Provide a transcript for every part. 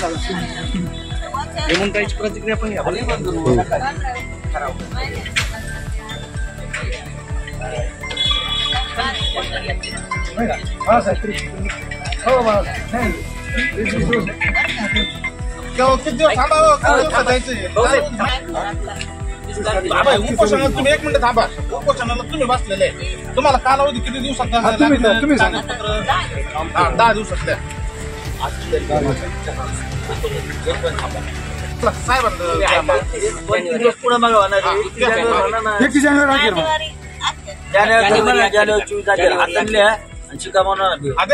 हेमंताईची प्रतिक्रिया पण घ्या. तुम्ही 1 मिनिट थांबा. उपोषणाला तुम्ही बसलेले तुम्हाला कालावधी किती दिवसात तुम्ही सांगा. 10 दिवसात द्या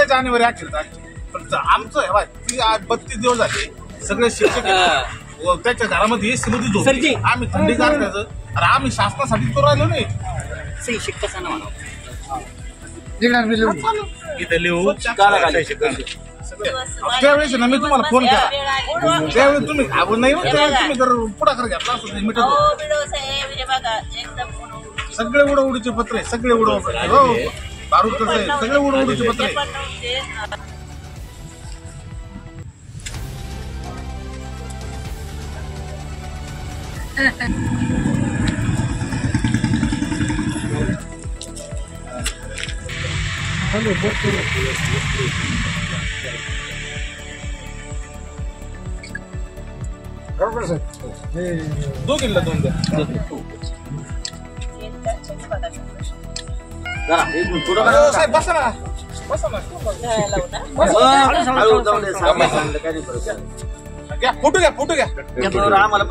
जानेवारी अखेर. आमचं 32 दिवस झाले सगळे शिक्षक त्याच्या घरामध्ये एसी मध्ये झोपले. आम्ही थंडी काढण्याचं अरे आम्ही शासनासाठी तो राहिलो नाही. इथे लिहू त्यावेळेस ना मी तुम्हाला फोन केला त्यावेळी तुम्ही घाबरून नाही. तुम्ही जर पुढाकार घेतला असतो मिटत सगळे उडवडीचे पत्रे सगळे उडव बारूद कसं आहे सगळे उडवडीचे पत्रे. दोघींना 2 द्या. साहेब बसा ना बसा ना. फोटो घ्या. आम्हाला